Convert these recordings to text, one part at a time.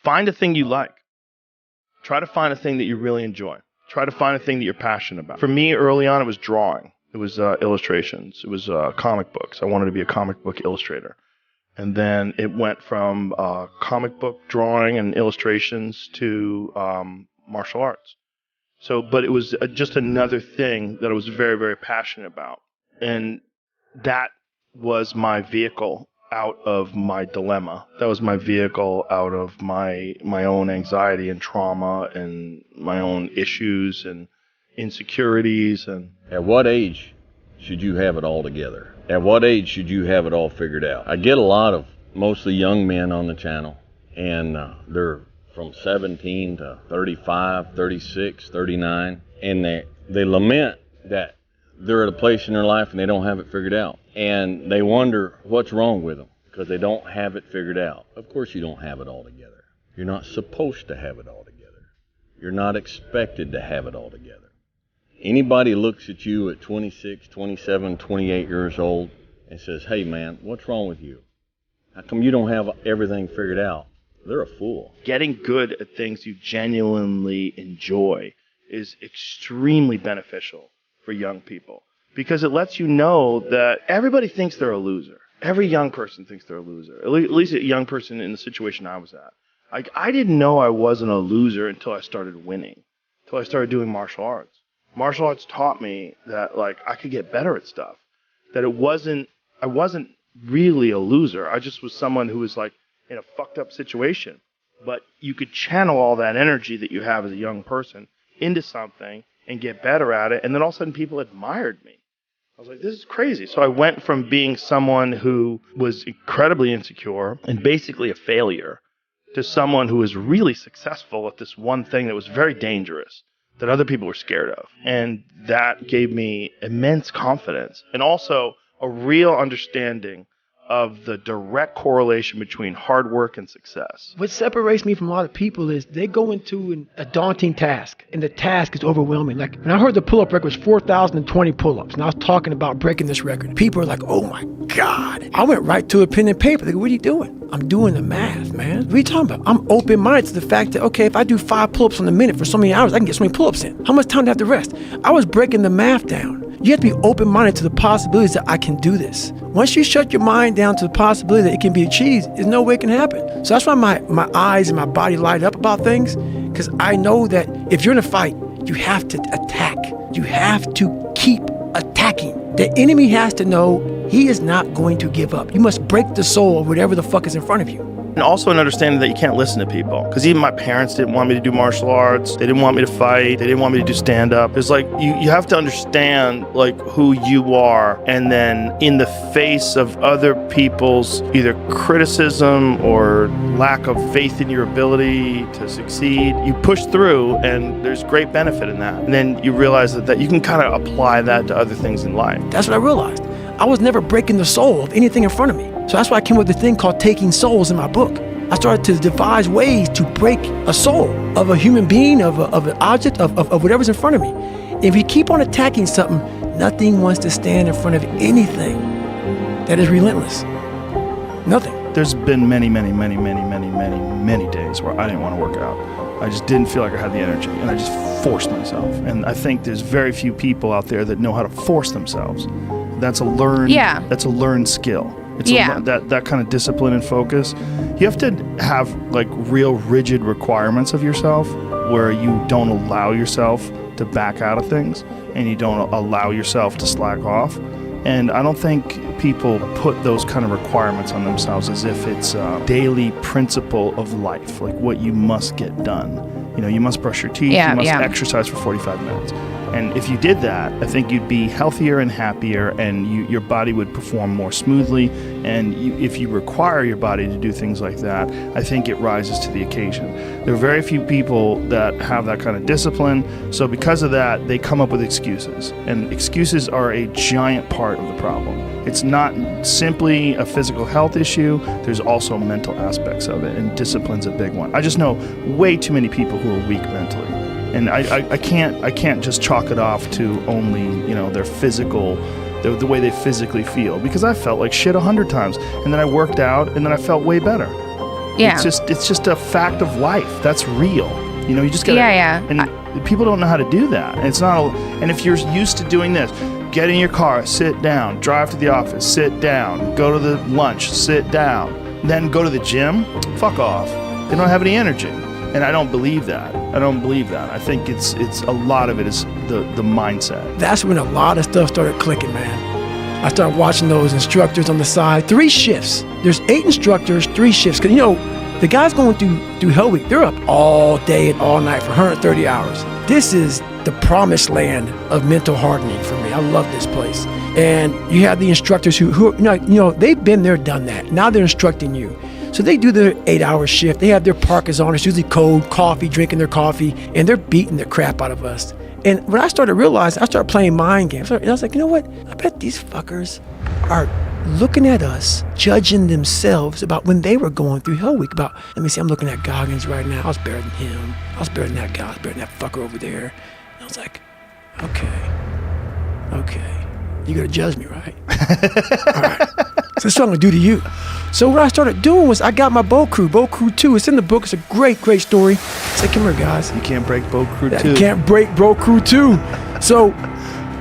find a thing you like. Try to find a thing that you really enjoy. Try to find a thing that you're passionate about. For me, early on, it was drawing. It was illustrations. It was comic books. I wanted to be a comic book illustrator. And then it went from comic book drawing and illustrations to martial arts. So, but it was just another thing that I was very, very passionate about. And that was my vehicle out of my dilemma. That was my vehicle out of my own anxiety and trauma and my own issues and insecurities. And at what age should you have it all together? At what age should you have it all figured out? I get a lot of mostly young men on the channel, and they're from 17 to 35, 36, 39, and they lament that they're at a place in their life and they don't have it figured out. And they wonder what's wrong with them because they don't have it figured out. Of course you don't have it all together. You're not supposed to have it all together. You're not expected to have it all together. Anybody looks at you at 26, 27, 28 years old and says, hey man, what's wrong with you? How come you don't have everything figured out? They're a fool. Getting good at things you genuinely enjoy is extremely beneficial for young people because it lets you know that everybody thinks they're a loser. Every young person thinks they're a loser, at least a young person in the situation I was at. I didn't know I wasn't a loser until I started winning, until I started doing martial arts. Martial arts taught me that like I could get better at stuff, that I wasn't really a loser. I just was someone who was like in a fucked up situation, but you could channel all that energy that you have as a young person into something and get better at it. And then all of a sudden people admired me. I was like, this is crazy. So I went from being someone who was incredibly insecure and basically a failure to someone who was really successful at this one thing that was very dangerous that other people were scared of. And that gave me immense confidence and also a real understanding of the direct correlation between hard work and success. What separates me from a lot of people is they go into a daunting task, and the task is overwhelming. Like, when I heard the pull-up record was 4,020 pull-ups, and I was talking about breaking this record, people are like, oh my God. I went right to a pen and paper. They go, what are you doing? I'm doing the math, man. What are you talking about? I'm open-minded to the fact that, okay, if I do 5 pull-ups in a minute for so many hours, I can get so many pull-ups in. How much time do I have to rest? I was breaking the math down. You have to be open-minded to the possibilities that I can do this. Once you shut your mind down to the possibility that it can be achieved, there's no way it can happen. So that's why my eyes and my body light up about things, because I know that if you're in a fight, you have to attack. You have to keep attacking. The enemy has to know he is not going to give up. You must break the soul of whatever the fuck is in front of you. And also an understanding that you can't listen to people. Because even my parents didn't want me to do martial arts. They didn't want me to fight. They didn't want me to do stand-up. It's like you have to understand like who you are. And then in the face of other people's either criticism or lack of faith in your ability to succeed, you push through and there's great benefit in that. And then you realize that you can kind of apply that to other things in life. That's what I realized. I was never breaking the soul of anything in front of me. So that's why I came up with the thing called Taking Souls in my book. I started to devise ways to break a soul of a human being, of an object, of whatever's in front of me. If you keep on attacking something, nothing wants to stand in front of anything that is relentless. Nothing. There's been many days where I didn't want to work out. I just didn't feel like I had the energy, and I just forced myself. And I think there's very few people out there that know how to force themselves. That's a learned. That's a learned skill. It's that kind of discipline and focus. You have to have like real rigid requirements of yourself, where you don't allow yourself to back out of things, and you don't allow yourself to slack off. And I don't think people put those kind of requirements on themselves as if it's a daily principle of life, like what you must get done. You know, you must brush your teeth, you must exercise for 45 minutes. And if you did that, I think you'd be healthier and happier, and your body would perform more smoothly. And if you require your body to do things like that, I think it rises to the occasion. There are very few people that have that kind of discipline. So because of that, they come up with excuses. And excuses are a giant part of the problem. It's not simply a physical health issue. There's also mental aspects of it, and discipline's a big one. I just know way too many people who are weak mentally. And I can't just chalk it off to only, you know, their physical, the way they physically feel, because I felt like shit 100 times, and then I worked out, and then I felt way better. Yeah. It's just a fact of life. That's real. You know, you just gotta. And people don't know how to do that. And it's not. And if you're used to doing this, get in your car, sit down, drive to the office, sit down, go to the lunch, sit down, then go to the gym. Fuck off. They don't have any energy. And I don't believe that. I think it's a lot of it is the mindset. That's when a lot of stuff started clicking, man. I started watching those instructors on the side. 3 shifts. There's 8 instructors, 3 shifts. Because, you know, the guys going through Hell Week, they're up all day and all night for 130 hours. This is the promised land of mental hardening for me. I love this place. And you have the instructors who you know, they've been there, done that. Now they're instructing you. So they do their 8-hour shift. They have their parkas on. It's usually cold, coffee, drinking their coffee, and they're beating the crap out of us. And when I started to realize, I started playing mind games. And I was like, you know what? I bet these fuckers are looking at us, judging themselves about when they were going through Hell Week. About, let me see, I'm looking at Goggins right now. I was better than him. I was better than that guy. I was better than that fucker over there. And I was like, okay. You're going to judge me, right? All right. So that's what I'm going to do to you. So what I started doing was I got my boat crew 2. It's in the book. It's a great story. I said, come here, guys. You can't break boat crew 2. You can't break boat crew 2. So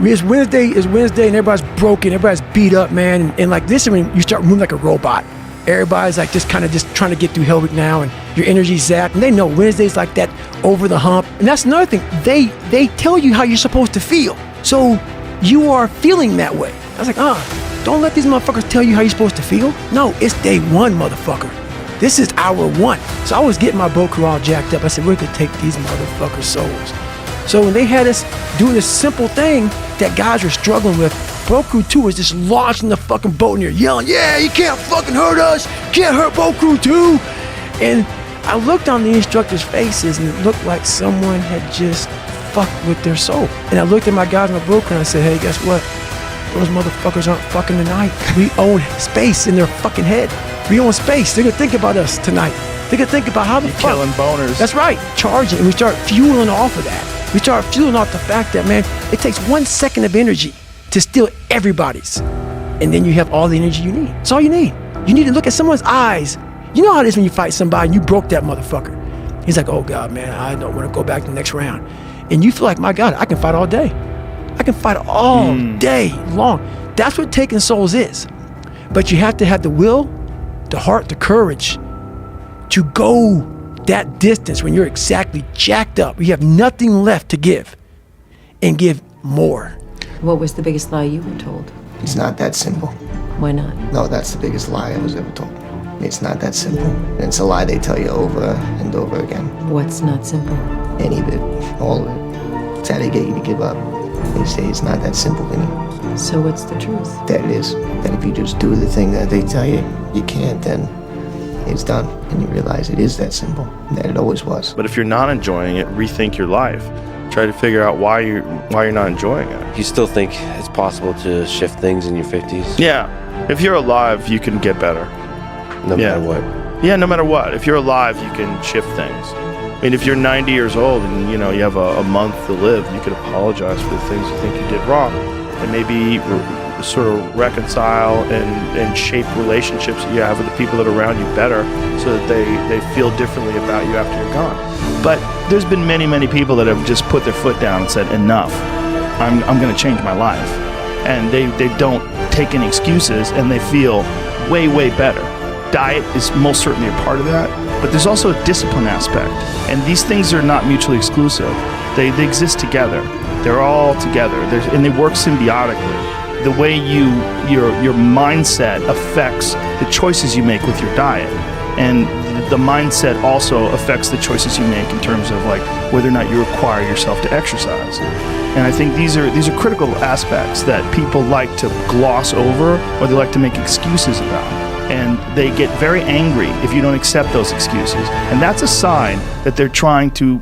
it's Wednesday, and everybody's broken. Everybody's beat up, man. And like this, I mean, you start moving like a robot. Everybody's like just kind of just trying to get through Hell Week now, and your energy's zapped. And they know Wednesday's like that over the hump. And that's another thing. They tell you how you're supposed to feel. So you are feeling that way. I was like, don't let these motherfuckers tell you how you're supposed to feel. No, it's day 1, motherfucker. This is hour 1. So I was getting my boat crew all jacked up. I said, we're going to take these motherfuckers' souls. So when they had us doing this simple thing that guys were struggling with, Boat Crew 2 was just launching the fucking boat and you're yelling, yeah, you can't fucking hurt us. Can't hurt Boat Crew 2. And I looked on the instructors' faces and it looked like someone had just fucked with their soul. And I looked at my guys in my boat crew and I said, hey, guess what? Those motherfuckers aren't fucking tonight. We own space in their fucking head. We own space. They're gonna think about us tonight. They're gonna think about how the fuck. Killing boners. That's right. Charging. And we start fueling off of that. We start fueling off the fact that, man, it takes 1 second of energy to steal everybody's. And then you have all the energy you need. That's all you need. You need to look at someone's eyes. You know how it is when you fight somebody and you broke that motherfucker. He's like, oh God, man, I don't want to go back to the next round. And you feel like, my God, I can fight all day. I can fight all day long. That's what taking souls is. But you have to have the will, the heart, the courage to go that distance when you're exactly jacked up. You have nothing left to give and give more. What was the biggest lie you were told? It's not that simple. Why not? No, that's the biggest lie I was ever told. It's not that simple. And it's a lie they tell you over and over again. What's not simple? Any of it, all of it. It's how they get you to give up. They say it's not that simple, Vinny. So what's the truth? That it is. That if you just do the thing that they tell you you can't, then it's done. And you realize it is that simple. That it always was. But if you're not enjoying it, rethink your life. Try to figure out why you're not enjoying it. You still think it's possible to shift things in your 50s? Yeah. If you're alive, you can get better. No matter what. Yeah, no matter what. If you're alive, you can shift things. I mean, if you're 90 years old and, you know, you have a month to live, you could apologize for the things you think you did wrong and maybe sort of reconcile and shape relationships that you have with the people that are around you better so that they feel differently about you after you're gone. But there's been many, many people that have just put their foot down and said, enough, I'm going to change my life. And they don't take any excuses and they feel way, way better. Diet is most certainly a part of that, but there's also a discipline aspect. And these things are not mutually exclusive. They exist together. They're all together, and they work symbiotically. The way your mindset affects the choices you make with your diet, and the mindset also affects the choices you make in terms of like whether or not you require yourself to exercise. And I think these are critical aspects that people like to gloss over or they like to make excuses about. And they get very angry if you don't accept those excuses. And that's a sign that they're trying to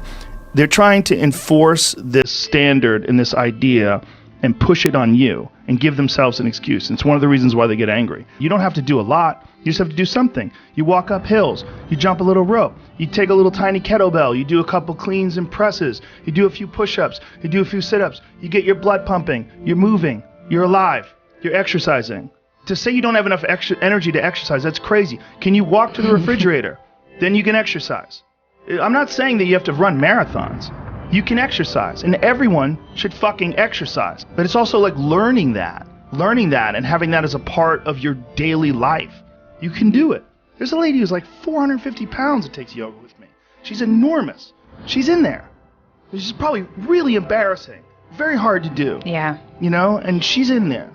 enforce this standard and this idea and push it on you and give themselves an excuse. And it's one of the reasons why they get angry. You don't have to do a lot. You just have to do something. You walk up hills. You jump a little rope. You take a little tiny kettlebell. You do a couple cleans and presses. You do a few push-ups. You do a few sit-ups. You get your blood pumping. You're moving. You're alive. You're exercising. To say you don't have enough extra energy to exercise, that's crazy. Can you walk to the refrigerator? then you can exercise. I'm not saying that you have to run marathons. You can exercise, and everyone should fucking exercise. But it's also like learning that and having that as a part of your daily life. You can do it. There's a lady who's like 450 pounds that takes yoga with me. She's enormous. She's in there. Which is probably really embarrassing. Very hard to do. Yeah. You know, and she's in there.